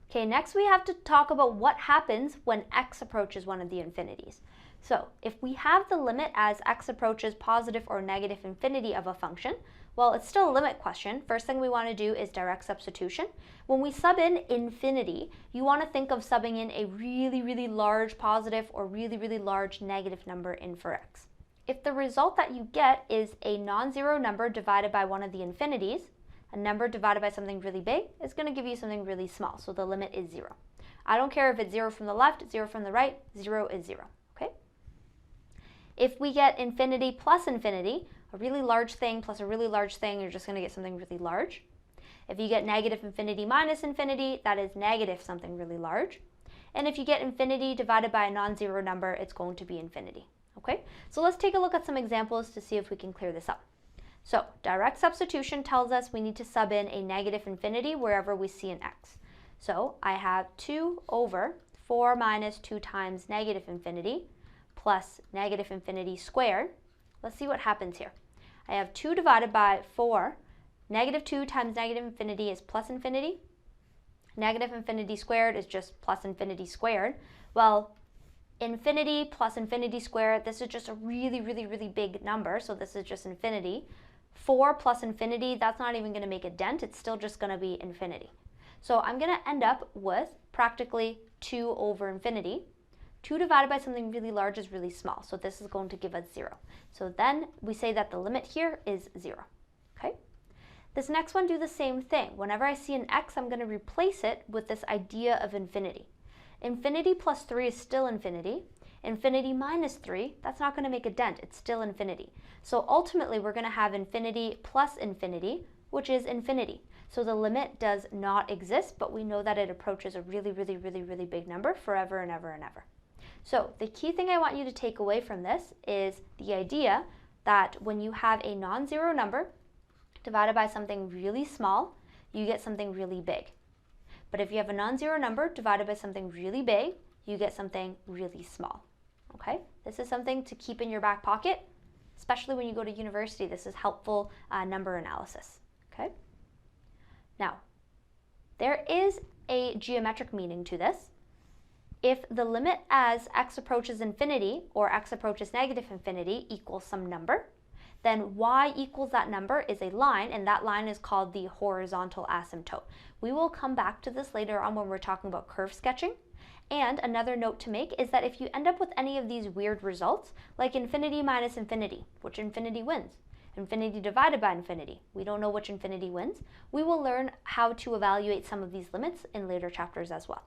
Okay, next we have to talk about what happens when x approaches one of the infinities. So if we have the limit as x approaches positive or negative infinity of a function, well, it's still a limit question. First thing we want to do is direct substitution. When we sub in infinity, you want to think of subbing in a really, really large positive or really, really large negative number in for x. If the result that you get is a non-zero number divided by one of the infinities, a number divided by something really big is going to give you something really small, so the limit is 0. I don't care if it's 0 from the left, 0 from the right, 0 is 0, okay? If we get infinity plus infinity, a really large thing plus a really large thing, you're just going to get something really large. If you get negative infinity minus infinity, that is negative something really large. And if you get infinity divided by a non-zero number, it's going to be infinity, okay? So let's take a look at some examples to see if we can clear this up. So direct substitution tells us we need to sub in a negative infinity wherever we see an x. So I have 2 over 4 minus 2 times negative infinity plus negative infinity squared. Let's see what happens here. I have 2 divided by 4. Negative 2 times negative infinity is plus infinity. Negative infinity squared is just plus infinity squared. Well, infinity plus infinity squared, this is just a really, really, really big number, so this is just infinity. 4 plus infinity, that's not even going to make a dent, it's still just going to be infinity. So I'm going to end up with practically 2 over infinity. 2 divided by something really large is really small, so this is going to give us 0. So then we say that the limit here is 0, okay? This next one, do the same thing. Whenever I see an x, I'm going to replace it with this idea of infinity. Infinity plus 3 is still infinity. Infinity minus 3, that's not going to make a dent, it's still infinity. So ultimately we're going to have infinity plus infinity, which is infinity. So the limit does not exist, but we know that it approaches a really, really, really, really big number forever and ever and ever. So the key thing I want you to take away from this is the idea that when you have a non-zero number divided by something really small, you get something really big. But if you have a non-zero number divided by something really big, you get something really small. Okay, this is something to keep in your back pocket, especially when you go to university. This is helpful number analysis. Okay. Now, there is a geometric meaning to this. If the limit as x approaches infinity or x approaches negative infinity equals some number, then y equals that number is a line, and that line is called the horizontal asymptote. We will come back to this later on when we're talking about curve sketching. And another note to make is that if you end up with any of these weird results, like infinity minus infinity, which infinity wins? Infinity divided by infinity, we don't know which infinity wins. We will learn how to evaluate some of these limits in later chapters as well.